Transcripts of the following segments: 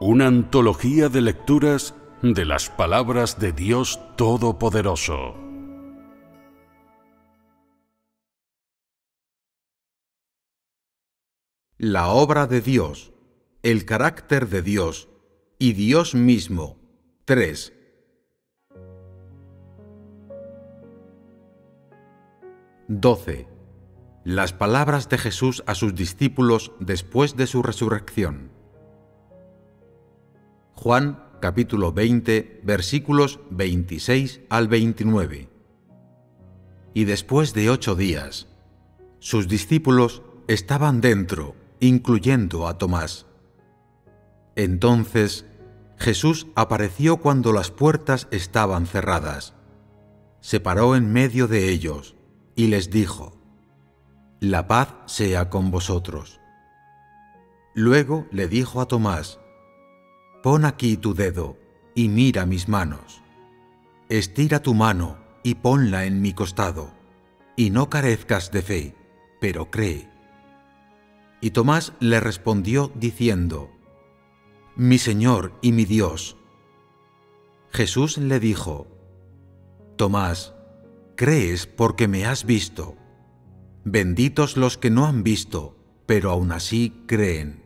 Una antología de lecturas de las palabras de Dios Todopoderoso. La obra de Dios, el carácter de Dios y Dios mismo. 3. Las palabras de Jesús a sus discípulos después de su resurrección. Juan capítulo 20, versículos 26 al 29. Y después de 8 días, sus discípulos estaban dentro, incluyendo a Tomás. Entonces, Jesús apareció cuando las puertas estaban cerradas. Se paró en medio de ellos y les dijo: «La paz sea con vosotros». Luego le dijo a Tomás: «Pon aquí tu dedo y mira mis manos. Estira tu mano y ponla en mi costado, y no carezcas de fe, pero cree». Y Tomás le respondió diciendo: «Mi Señor y mi Dios». Jesús le dijo: «Tomás, crees porque me has visto. Benditos los que no han visto, pero aún así creen».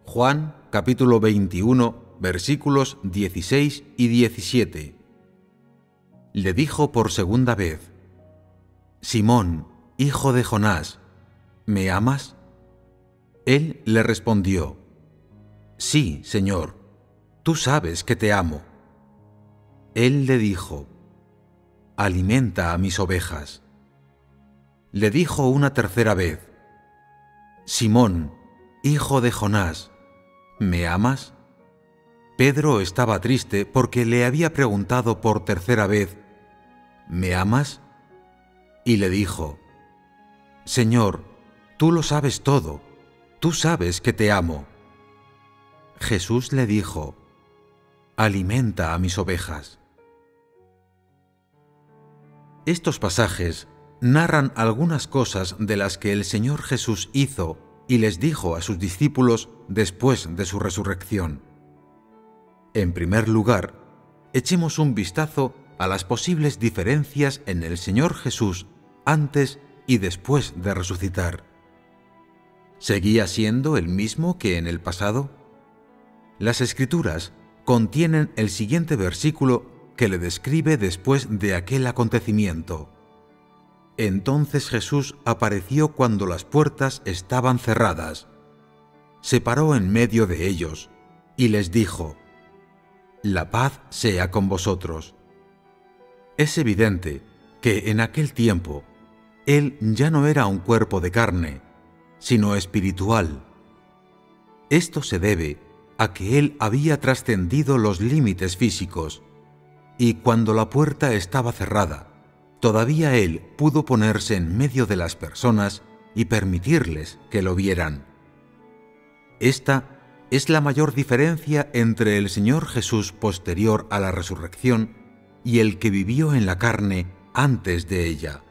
Juan capítulo 21, versículos 16 y 17. Le dijo por segunda vez: «Simón, hijo de Jonás, ¿me amas?» Él le respondió: «Sí, Señor, tú sabes que te amo». Él le dijo: «Alimenta a mis ovejas». Le dijo una tercera vez: «Simón, hijo de Jonás, ¿me amas?» Pedro estaba triste porque le había preguntado por tercera vez: «¿Me amas?» Y le dijo: «Señor, tú lo sabes todo, tú sabes que te amo». Jesús le dijo: «Alimenta a mis ovejas». Estos pasajes narran algunas cosas de las que el Señor Jesús hizo y les dijo a sus discípulos después de su resurrección. En primer lugar, echemos un vistazo a las posibles diferencias en el Señor Jesús antes y después de resucitar. ¿Seguía siendo el mismo que en el pasado? Las Escrituras contienen el siguiente versículo que le describe después de aquel acontecimiento. Entonces Jesús apareció cuando las puertas estaban cerradas. Se paró en medio de ellos y les dijo: «La paz sea con vosotros». Es evidente que en aquel tiempo Él ya no era un cuerpo de carne, sino espiritual. Esto se debe a que Él había trascendido los límites físicos, y cuando la puerta estaba cerrada, todavía Él pudo ponerse en medio de las personas y permitirles que lo vieran. Esta es la mayor diferencia entre el Señor Jesús posterior a la resurrección y el que vivió en la carne antes de ella.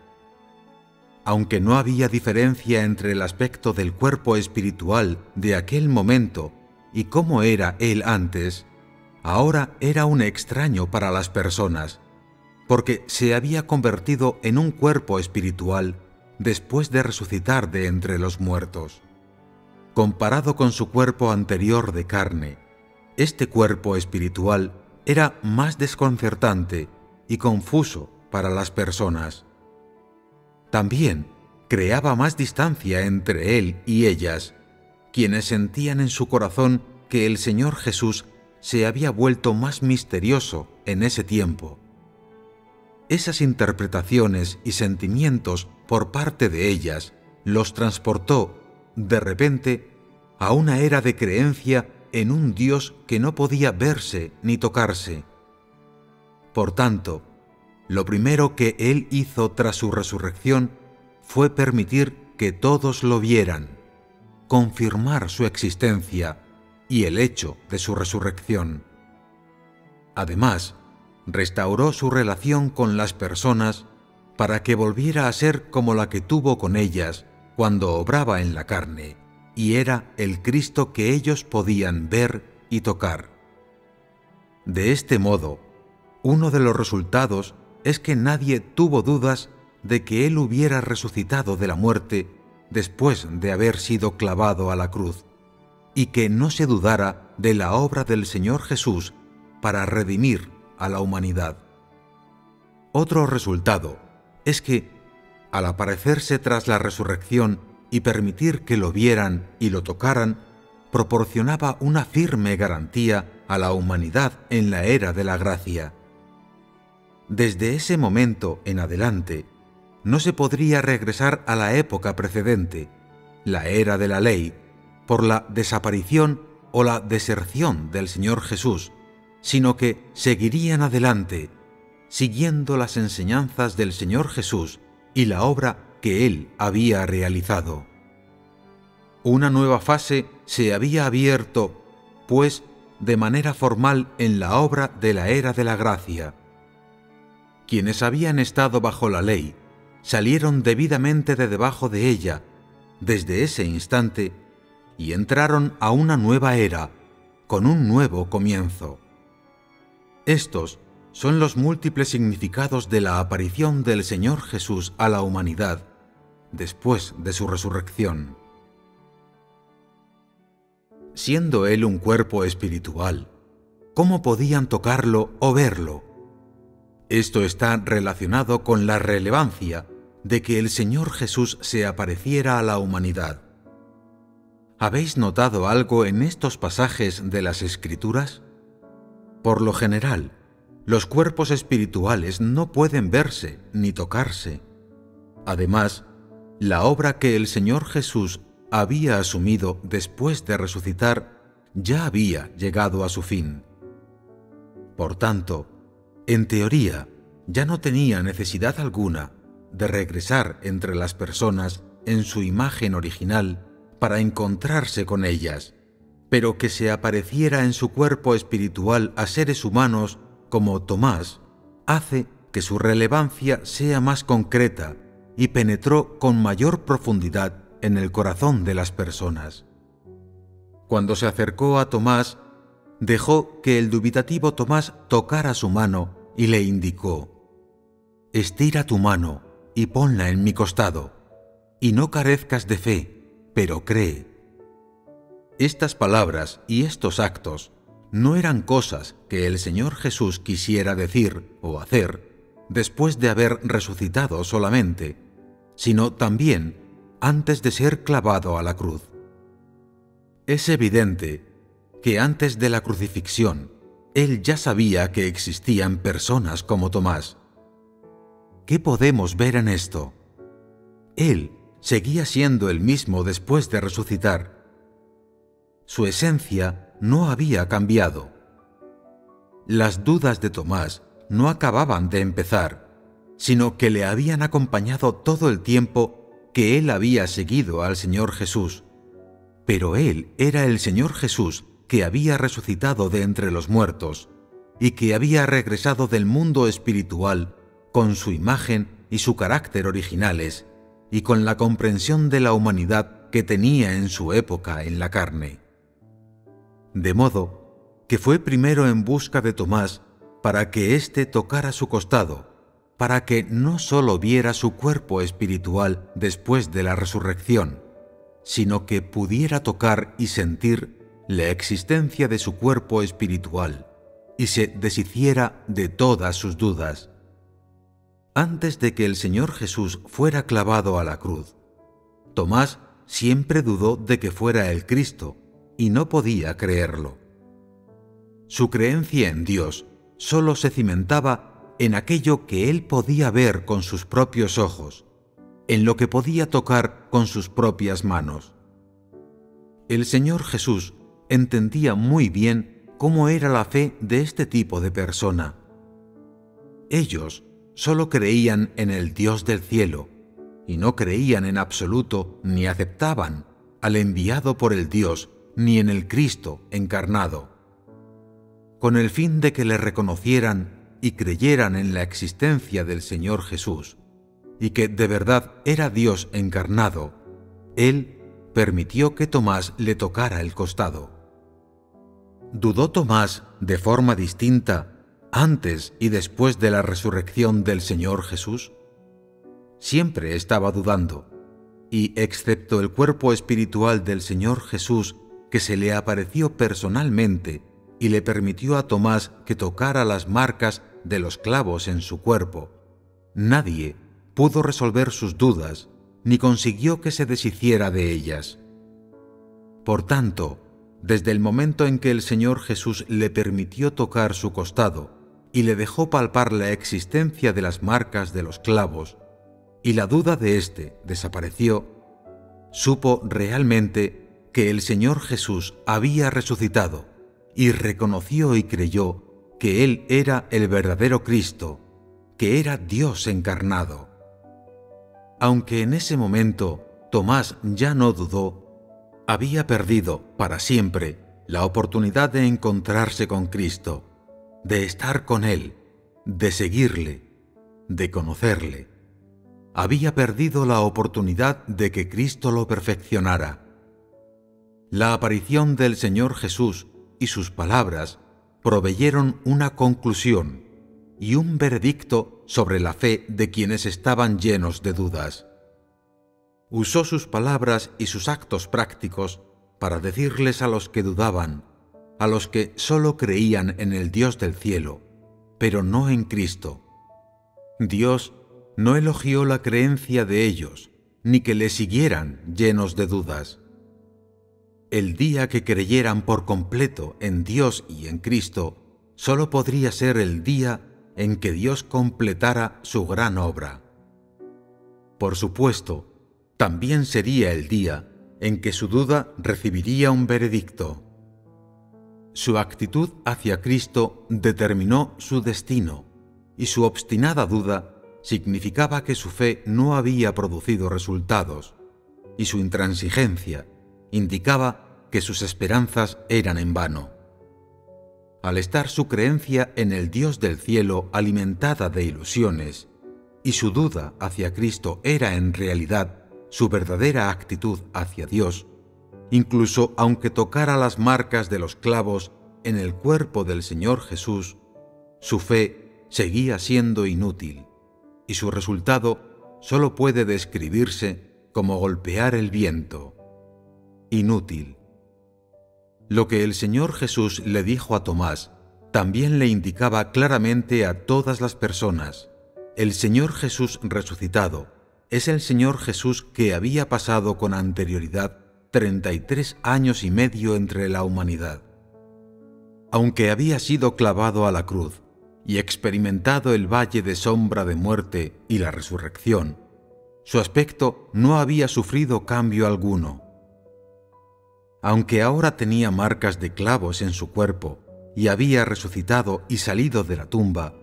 Aunque no había diferencia entre el aspecto del cuerpo espiritual de aquel momento y cómo era Él antes, ahora era un extraño para las personas, porque se había convertido en un cuerpo espiritual después de resucitar de entre los muertos. Comparado con su cuerpo anterior de carne, este cuerpo espiritual era más desconcertante y confuso para las personas. También creaba más distancia entre Él y ellas, quienes sentían en su corazón que el Señor Jesús se había vuelto más misterioso en ese tiempo. Esas interpretaciones y sentimientos por parte de ellas los transportó, de repente, a una era de creencia en un Dios que no podía verse ni tocarse. Por tanto, lo primero que Él hizo tras su resurrección fue permitir que todos lo vieran, confirmar su existencia y el hecho de su resurrección. Además, restauró su relación con las personas para que volviera a ser como la que tuvo con ellas cuando obraba en la carne, y era el Cristo que ellos podían ver y tocar. De este modo, uno de los resultados es que nadie tuvo dudas de que Él hubiera resucitado de la muerte después de haber sido clavado a la cruz, y que no se dudara de la obra del Señor Jesús para redimir a la humanidad. Otro resultado es que, al aparecerse tras la resurrección y permitir que lo vieran y lo tocaran, proporcionaba una firme garantía a la humanidad en la era de la gracia. Desde ese momento en adelante, no se podría regresar a la época precedente, la era de la ley, por la desaparición o la deserción del Señor Jesús, sino que seguirían adelante, siguiendo las enseñanzas del Señor Jesús y la obra que Él había realizado. Una nueva fase se había abierto, pues, de manera formal en la obra de la era de la gracia. Quienes habían estado bajo la ley salieron debidamente de debajo de ella desde ese instante y entraron a una nueva era, con un nuevo comienzo. Estos son los múltiples significados de la aparición del Señor Jesús a la humanidad después de su resurrección. Siendo Él un cuerpo espiritual, ¿cómo podían tocarlo o verlo? Esto está relacionado con la relevancia de que el Señor Jesús se apareciera a la humanidad. ¿Habéis notado algo en estos pasajes de las Escrituras? Por lo general, los cuerpos espirituales no pueden verse ni tocarse. Además, la obra que el Señor Jesús había asumido después de resucitar ya había llegado a su fin. Por tanto, en teoría, ya no tenía necesidad alguna de regresar entre las personas en su imagen original para encontrarse con ellas, pero que se apareciera en su cuerpo espiritual a seres humanos como Tomás hace que su relevancia sea más concreta y penetró con mayor profundidad en el corazón de las personas. Cuando se acercó a Tomás, dejó que el dubitativo Tomás tocara su mano y le indicó: «Estira tu mano y ponla en mi costado, y no carezcas de fe, pero cree». Estas palabras y estos actos no eran cosas que el Señor Jesús quisiera decir o hacer después de haber resucitado solamente, sino también antes de ser clavado a la cruz. Es evidente que antes de la crucifixión, Él ya sabía que existían personas como Tomás. ¿Qué podemos ver en esto? Él seguía siendo el mismo después de resucitar. Su esencia no había cambiado. Las dudas de Tomás no acababan de empezar, sino que le habían acompañado todo el tiempo que él había seguido al Señor Jesús. Pero Él era el Señor Jesús que había resucitado de entre los muertos y que había regresado del mundo espiritual con su imagen y su carácter originales y con la comprensión de la humanidad que tenía en su época en la carne. De modo que fue primero en busca de Tomás para que éste tocara su costado, para que no sólo viera su cuerpo espiritual después de la resurrección, sino que pudiera tocar y sentir la existencia de su cuerpo espiritual y se deshiciera de todas sus dudas. Antes de que el Señor Jesús fuera clavado a la cruz, Tomás siempre dudó de que fuera el Cristo y no podía creerlo. Su creencia en Dios solo se cimentaba en aquello que él podía ver con sus propios ojos, en lo que podía tocar con sus propias manos. El Señor Jesús entendía muy bien cómo era la fe de este tipo de persona. Ellos solo creían en el Dios del cielo y no creían en absoluto ni aceptaban al enviado por el Dios ni en el Cristo encarnado. Con el fin de que le reconocieran y creyeran en la existencia del Señor Jesús y que de verdad era Dios encarnado, Él permitió que Tomás le tocara el costado. ¿Dudó Tomás de forma distinta antes y después de la resurrección del Señor Jesús? Siempre estaba dudando, y excepto el cuerpo espiritual del Señor Jesús, que se le apareció personalmente y le permitió a Tomás que tocara las marcas de los clavos en su cuerpo, nadie pudo resolver sus dudas ni consiguió que se deshiciera de ellas. Por tanto, desde el momento en que el Señor Jesús le permitió tocar su costado y le dejó palpar la existencia de las marcas de los clavos, y la duda de éste desapareció, supo realmente que el Señor Jesús había resucitado y reconoció y creyó que Él era el verdadero Cristo, que era Dios encarnado. Aunque en ese momento Tomás ya no dudó, había perdido para siempre la oportunidad de encontrarse con Cristo, de estar con Él, de seguirle, de conocerle. Había perdido la oportunidad de que Cristo lo perfeccionara. La aparición del Señor Jesús y sus palabras proveyeron una conclusión y un veredicto sobre la fe de quienes estaban llenos de dudas. Usó sus palabras y sus actos prácticos para decirles a los que dudaban, a los que solo creían en el Dios del cielo, pero no en Cristo. Dios no elogió la creencia de ellos, ni que le siguieran llenos de dudas. El día que creyeran por completo en Dios y en Cristo, solo podría ser el día en que Dios completara su gran obra. Por supuesto, también sería el día en que su duda recibiría un veredicto. Su actitud hacia Cristo determinó su destino, y su obstinada duda significaba que su fe no había producido resultados, y su intransigencia indicaba que sus esperanzas eran en vano. Al estar su creencia en el Dios del cielo alimentada de ilusiones, y su duda hacia Cristo era en realidad su verdadera actitud hacia Dios, incluso aunque tocara las marcas de los clavos en el cuerpo del Señor Jesús, su fe seguía siendo inútil, y su resultado solo puede describirse como golpear el viento. Inútil. Lo que el Señor Jesús le dijo a Tomás también le indicaba claramente a todas las personas. El Señor Jesús resucitado es el Señor Jesús que había pasado con anterioridad 33 años y medio entre la humanidad. Aunque había sido clavado a la cruz y experimentado el valle de sombra de muerte y la resurrección, su aspecto no había sufrido cambio alguno. Aunque ahora tenía marcas de clavos en su cuerpo y había resucitado y salido de la tumba,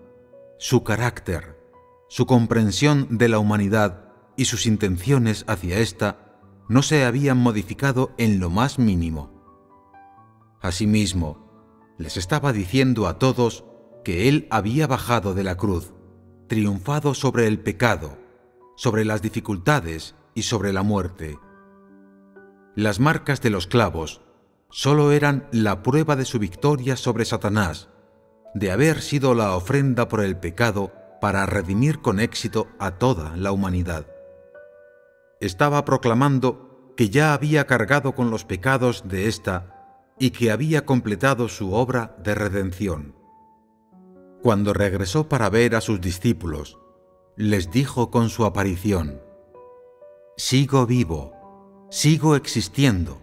su carácter, su comprensión de la humanidad y sus intenciones hacia ésta no se habían modificado en lo más mínimo. Asimismo, les estaba diciendo a todos que Él había bajado de la cruz, triunfado sobre el pecado, sobre las dificultades y sobre la muerte. Las marcas de los clavos solo eran la prueba de su victoria sobre Satanás, de haber sido la ofrenda por el pecado para redimir con éxito a toda la humanidad. Estaba proclamando que ya había cargado con los pecados de ésta y que había completado su obra de redención. Cuando regresó para ver a sus discípulos, les dijo con su aparición: «Sigo vivo, sigo existiendo.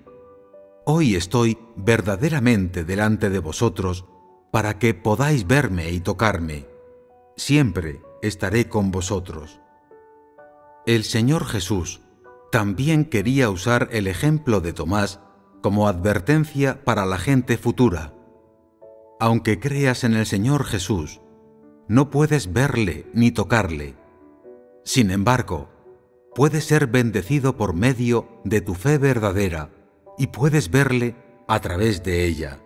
Hoy estoy verdaderamente delante de vosotros para que podáis verme y tocarme. Siempre estaré con vosotros». El Señor Jesús también quería usar el ejemplo de Tomás como advertencia para la gente futura. Aunque creas en el Señor Jesús, no puedes verle ni tocarle. Sin embargo, puedes ser bendecido por medio de tu fe verdadera y puedes verle a través de ella.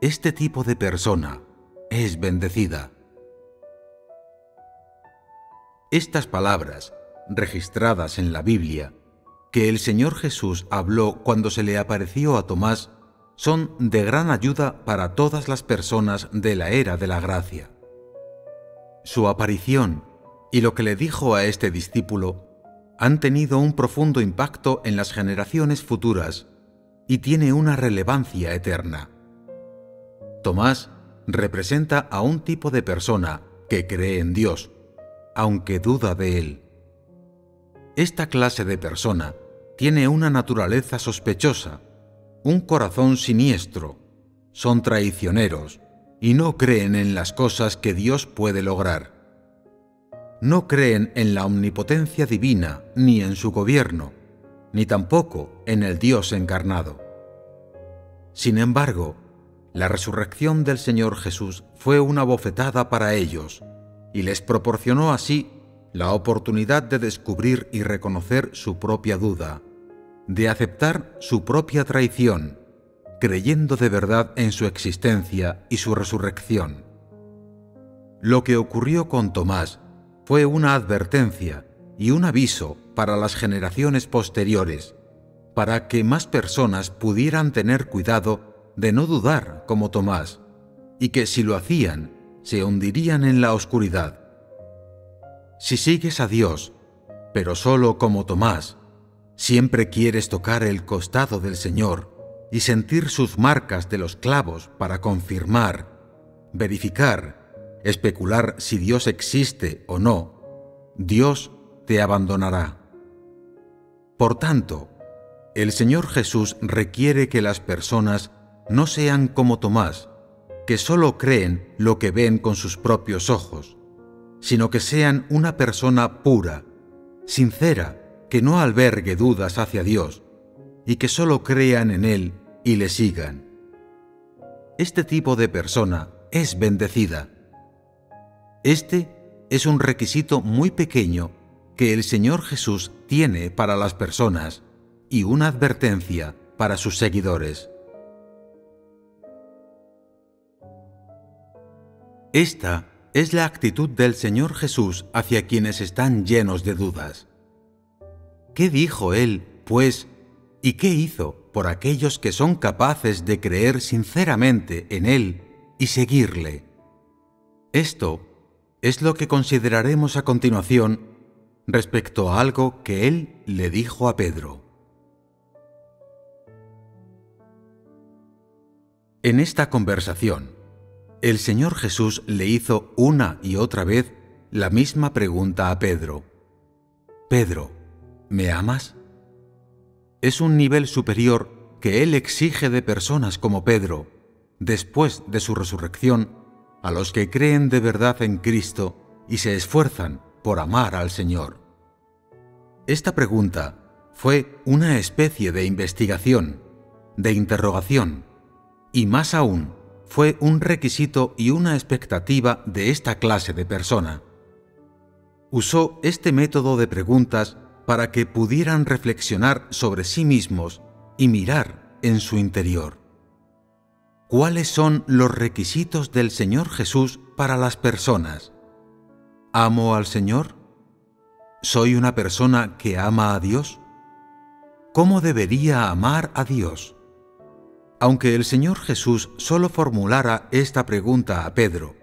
Este tipo de persona es bendecida. Estas palabras, registradas en la Biblia, que el Señor Jesús habló cuando se le apareció a Tomás son de gran ayuda para todas las personas de la era de la gracia. Su aparición y lo que le dijo a este discípulo han tenido un profundo impacto en las generaciones futuras y tiene una relevancia eterna. Tomás representa a un tipo de persona que cree en Dios, aunque duda de Él. Esta clase de persona tiene una naturaleza sospechosa, un corazón siniestro, son traicioneros y no creen en las cosas que Dios puede lograr. No creen en la omnipotencia divina ni en su gobierno, ni tampoco en el Dios encarnado. Sin embargo, la resurrección del Señor Jesús fue una bofetada para ellos y les proporcionó así la oportunidad de descubrir y reconocer su propia duda, de aceptar su propia traición, creyendo de verdad en su existencia y su resurrección. Lo que ocurrió con Tomás fue una advertencia y un aviso para las generaciones posteriores, para que más personas pudieran tener cuidado de no dudar como Tomás, y que si lo hacían, se hundirían en la oscuridad. Si sigues a Dios, pero solo como Tomás, siempre quieres tocar el costado del Señor y sentir sus marcas de los clavos para confirmar, verificar, especular si Dios existe o no, Dios te abandonará. Por tanto, el Señor Jesús requiere que las personas no sean como Tomás, que solo creen lo que ven con sus propios ojos, sino que sean una persona pura, sincera, que no albergue dudas hacia Dios y que solo crean en Él y le sigan. Este tipo de persona es bendecida. Este es un requisito muy pequeño que el Señor Jesús tiene para las personas y una advertencia para sus seguidores. Esta es la actitud del Señor Jesús hacia quienes están llenos de dudas. ¿Qué dijo Él, pues, y qué hizo por aquellos que son capaces de creer sinceramente en Él y seguirle? Esto es lo que consideraremos a continuación respecto a algo que Él le dijo a Pedro. En esta conversación, el Señor Jesús le hizo una y otra vez la misma pregunta a Pedro. Pedro, ¿me amas? Es un nivel superior que Él exige de personas como Pedro, después de su resurrección, a los que creen de verdad en Cristo y se esfuerzan por amar al Señor. Esta pregunta fue una especie de investigación, de interrogación, y más aún, fue un requisito y una expectativa de esta clase de persona. Usó este método de preguntas para que pudieran reflexionar sobre sí mismos y mirar en su interior. ¿Cuáles son los requisitos del Señor Jesús para las personas? ¿Amo al Señor? ¿Soy una persona que ama a Dios? ¿Cómo debería amar a Dios? Aunque el Señor Jesús solo formulara esta pregunta a Pedro,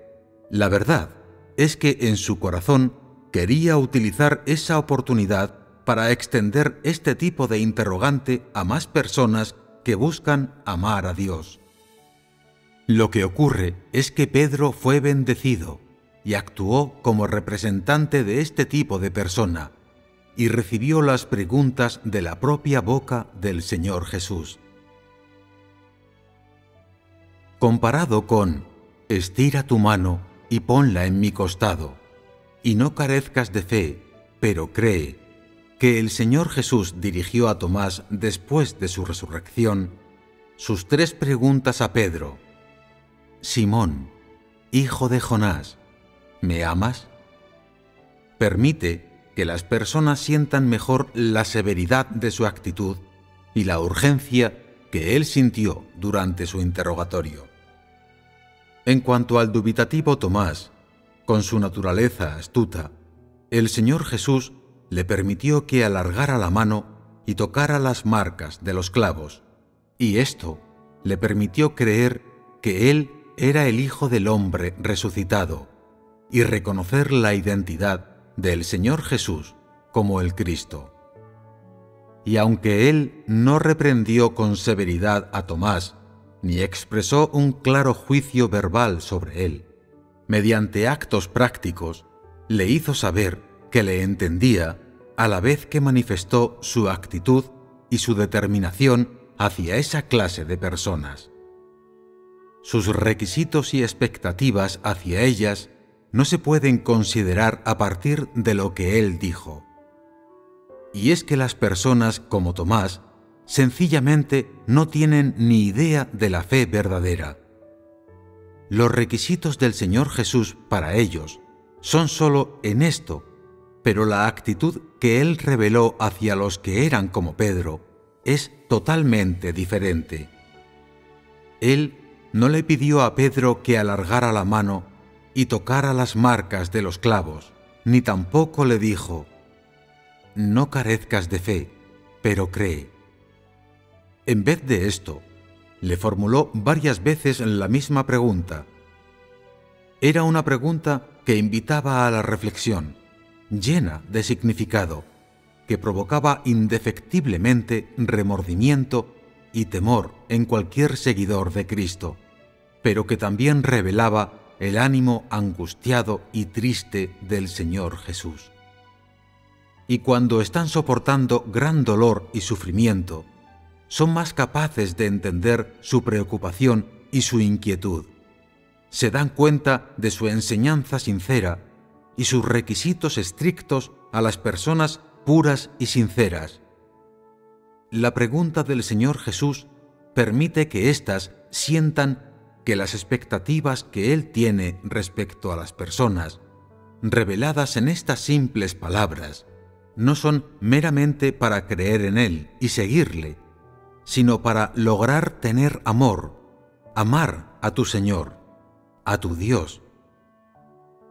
la verdad es que en su corazón quería utilizar esa oportunidad para extender este tipo de interrogante a más personas que buscan amar a Dios. Lo que ocurre es que Pedro fue bendecido y actuó como representante de este tipo de persona y recibió las preguntas de la propia boca del Señor Jesús. Comparado con «estira tu mano y ponla en mi costado, y no carezcas de fe, pero cree», que el Señor Jesús dirigió a Tomás después de su resurrección, sus tres preguntas a Pedro: «Simón, hijo de Jonás, ¿me amas?», permite que las personas sientan mejor la severidad de su actitud y la urgencia que él sintió durante su interrogatorio. En cuanto al dubitativo Tomás, con su naturaleza astuta, el Señor Jesús le permitió que alargara la mano y tocara las marcas de los clavos, y esto le permitió creer que él era el Hijo del Hombre resucitado y reconocer la identidad del Señor Jesús como el Cristo. Y aunque él no reprendió con severidad a Tomás, ni expresó un claro juicio verbal sobre él, mediante actos prácticos le hizo saber que le entendía, a la vez que manifestó su actitud y su determinación hacia esa clase de personas. Sus requisitos y expectativas hacia ellas no se pueden considerar a partir de lo que él dijo. Y es que las personas como Tomás sencillamente no tienen ni idea de la fe verdadera. Los requisitos del Señor Jesús para ellos son solo en esto, pero la actitud que él reveló hacia los que eran como Pedro es totalmente diferente. Él no le pidió a Pedro que alargara la mano y tocara las marcas de los clavos, ni tampoco le dijo: «No carezcas de fe, pero cree». En vez de esto, le formuló varias veces la misma pregunta. Era una pregunta que invitaba a la reflexión, llena de significado, que provocaba indefectiblemente remordimiento y temor en cualquier seguidor de Cristo, pero que también revelaba el ánimo angustiado y triste del Señor Jesús. Y cuando están soportando gran dolor y sufrimiento, son más capaces de entender su preocupación y su inquietud. Se dan cuenta de su enseñanza sincera y sus requisitos estrictos a las personas puras y sinceras. La pregunta del Señor Jesús permite que éstas sientan que las expectativas que Él tiene respecto a las personas, reveladas en estas simples palabras, no son meramente para creer en Él y seguirle, sino para lograr tener amor, amar a tu Señor, a tu Dios.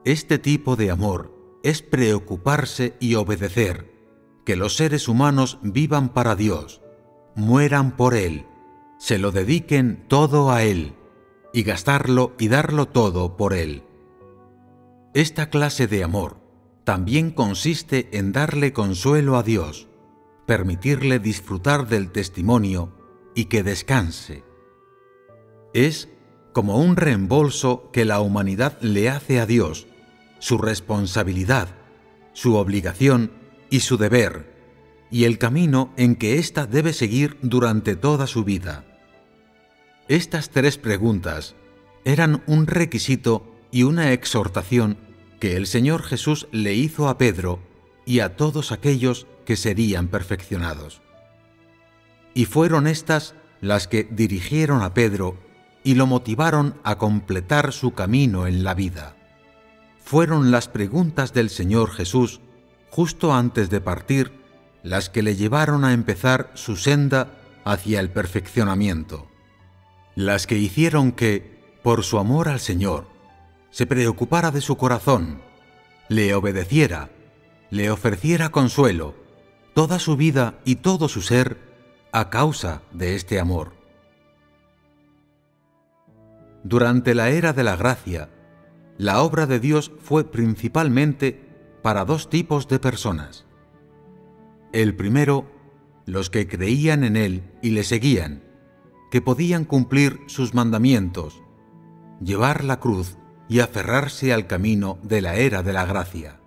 Este tipo de amor es preocuparse y obedecer, que los seres humanos vivan para Dios, mueran por Él, se lo dediquen todo a Él, y gastarlo y darlo todo por Él. Esta clase de amor también consiste en darle consuelo a Dios, permitirle disfrutar del testimonio y que descanse. Es como un reembolso que la humanidad le hace a Dios, su responsabilidad, su obligación y su deber, y el camino en que ésta debe seguir durante toda su vida. Estas tres preguntas eran un requisito y una exhortación que el Señor Jesús le hizo a Pedro y a todos aquellos que serían perfeccionados. Y fueron estas las que dirigieron a Pedro y lo motivaron a completar su camino en la vida. Fueron las preguntas del Señor Jesús, justo antes de partir, las que le llevaron a empezar su senda hacia el perfeccionamiento. Las que hicieron que, por su amor al Señor, se preocupara de su corazón, le obedeciera, le ofreciera consuelo, toda su vida y todo su ser, a causa de este amor. Durante la era de la gracia, la obra de Dios fue principalmente para dos tipos de personas. El primero, los que creían en Él y le seguían, que podían cumplir sus mandamientos, llevar la cruz y aferrarse al camino de la era de la gracia.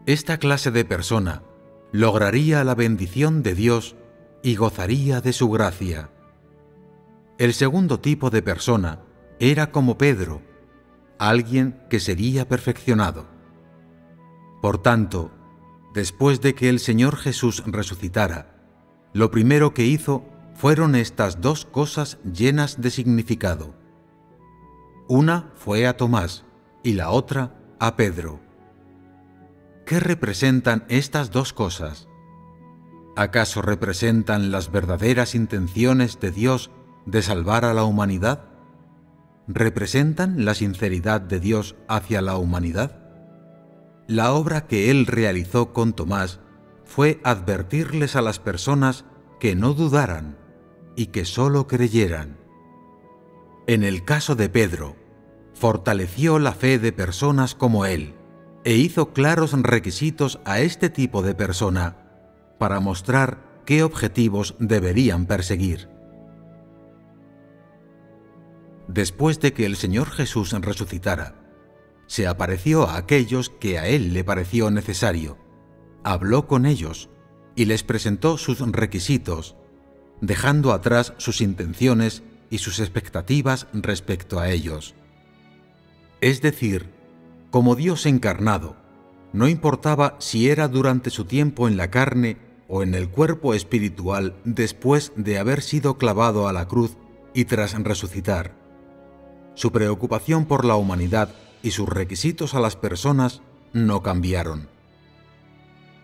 Esta clase de persona lograría la bendición de Dios y gozaría de su gracia. El segundo tipo de persona era como Pedro, alguien que sería perfeccionado. Por tanto, después de que el Señor Jesús resucitara, lo primero que hizo fueron estas dos cosas llenas de significado. Una fue a Tomás y la otra a Pedro. ¿Qué representan estas dos cosas? ¿Acaso representan las verdaderas intenciones de Dios de salvar a la humanidad? ¿Representan la sinceridad de Dios hacia la humanidad? La obra que Él realizó con Tomás fue advertirles a las personas que no dudaran y que solo creyeran. En el caso de Pedro, fortaleció la fe de personas como él e hizo claros requisitos a este tipo de persona para mostrar qué objetivos deberían perseguir. Después de que el Señor Jesús resucitara, se apareció a aquellos que a él le pareció necesario, habló con ellos y les presentó sus requisitos, dejando atrás sus intenciones y sus expectativas respecto a ellos. Es decir, como Dios encarnado, no importaba si era durante su tiempo en la carne o en el cuerpo espiritual después de haber sido clavado a la cruz y tras resucitar. Su preocupación por la humanidad y sus requisitos a las personas no cambiaron.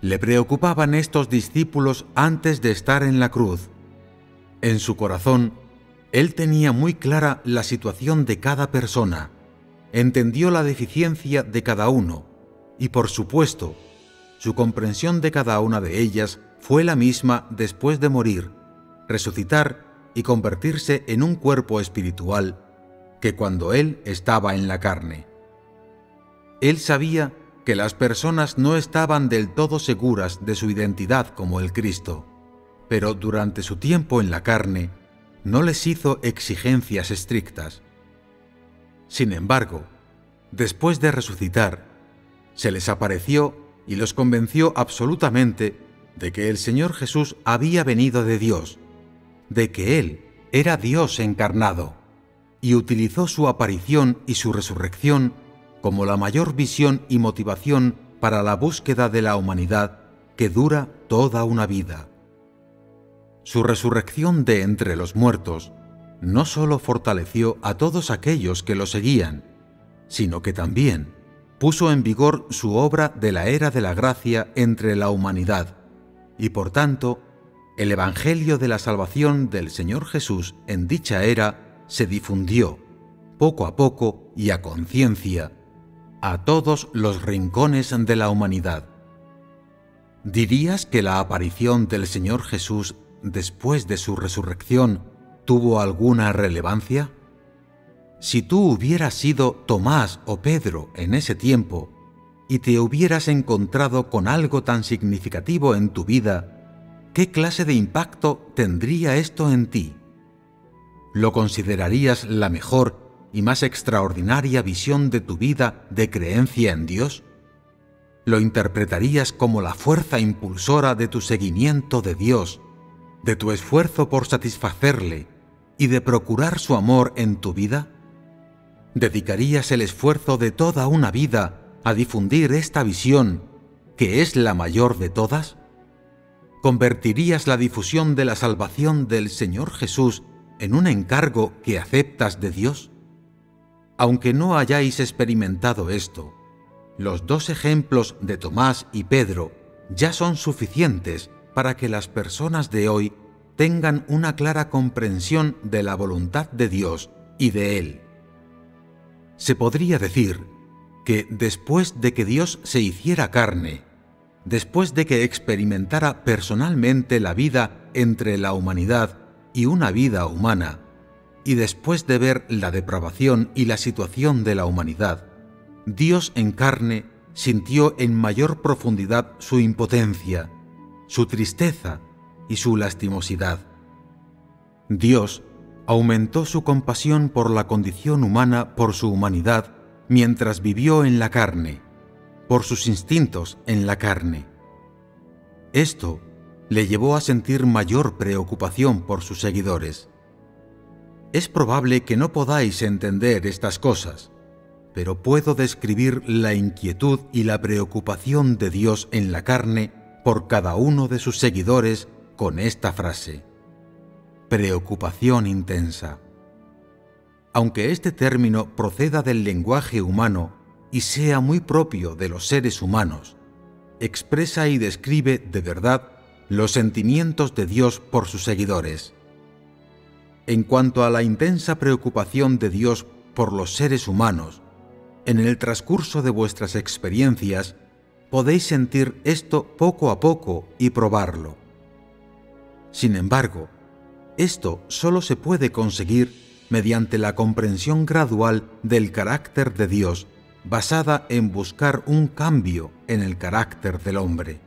Le preocupaban estos discípulos antes de estar en la cruz. En su corazón, él tenía muy clara la situación de cada persona, entendió la deficiencia de cada uno y, por supuesto, su comprensión de cada una de ellas fue la misma después de morir, resucitar y convertirse en un cuerpo espiritual que cuando él estaba en la carne. Él sabía que las personas no estaban del todo seguras de su identidad como el Cristo, pero durante su tiempo en la carne no les hizo exigencias estrictas. Sin embargo, después de resucitar, se les apareció y los convenció absolutamente de que el Señor Jesús había venido de Dios, de que Él era Dios encarnado, y utilizó su aparición y su resurrección como la mayor visión y motivación para la búsqueda de la humanidad que dura toda una vida. Su resurrección de entre los muertos no solo fortaleció a todos aquellos que lo seguían, sino que también puso en vigor su obra de la era de la gracia entre la humanidad, y por tanto, el Evangelio de la salvación del Señor Jesús en dicha era se difundió, poco a poco y a conciencia, a todos los rincones de la humanidad. ¿Dirías que la aparición del Señor Jesús después de su resurrección tuvo alguna relevancia? Si tú hubieras sido Tomás o Pedro en ese tiempo y te hubieras encontrado con algo tan significativo en tu vida, ¿qué clase de impacto tendría esto en ti? ¿Lo considerarías la mejor y más extraordinaria visión de tu vida de creencia en Dios? ¿Lo interpretarías como la fuerza impulsora de tu seguimiento de Dios, de tu esfuerzo por satisfacerle y de procurar su amor en tu vida? ¿Dedicarías el esfuerzo de toda una vida a difundir esta visión, que es la mayor de todas? ¿Convertirías la difusión de la salvación del Señor Jesús en un encargo que aceptas de Dios? Aunque no hayáis experimentado esto, los dos ejemplos de Tomás y Pedro ya son suficientes para que las personas de hoy tengan una clara comprensión de la voluntad de Dios y de Él. Se podría decir que después de que Dios se hiciera carne, después de que experimentara personalmente la vida entre la humanidad y una vida humana, y después de ver la depravación y la situación de la humanidad, Dios en carne sintió en mayor profundidad su impotencia, su tristeza y su lastimosidad. Dios aumentó su compasión por la condición humana por su humanidad mientras vivió en la carne, por sus instintos en la carne. Esto le llevó a sentir mayor preocupación por sus seguidores. Es probable que no podáis entender estas cosas, pero puedo describir la inquietud y la preocupación de Dios en la carne por cada uno de sus seguidores con esta frase: preocupación intensa. Aunque este término proceda del lenguaje humano y sea muy propio de los seres humanos, expresa y describe de verdad los sentimientos de Dios por sus seguidores. En cuanto a la intensa preocupación de Dios por los seres humanos, en el transcurso de vuestras experiencias podéis sentir esto poco a poco y probarlo. Sin embargo, esto solo se puede conseguir mediante la comprensión gradual del carácter de Dios, basada en buscar un cambio en el carácter del hombre.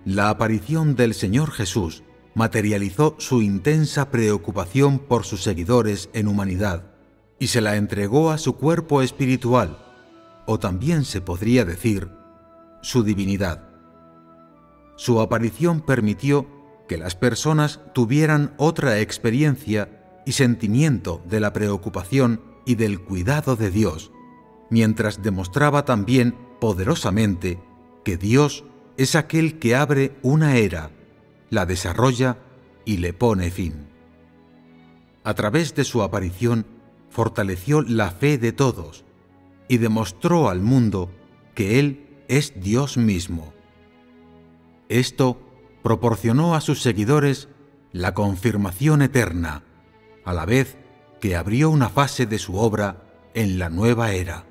La aparición del Señor Jesús materializó su intensa preocupación por sus seguidores en humanidad y se la entregó a su cuerpo espiritual, o también se podría decir, su divinidad. Su aparición permitió que las personas tuvieran otra experiencia y sentimiento de la preocupación y del cuidado de Dios, mientras demostraba también poderosamente que Dios es aquel que abre una era, la desarrolla y le pone fin. A través de su aparición fortaleció la fe de todos y demostró al mundo que Él es Dios mismo. Esto proporcionó a sus seguidores la confirmación eterna, a la vez que abrió una fase de su obra en la nueva era.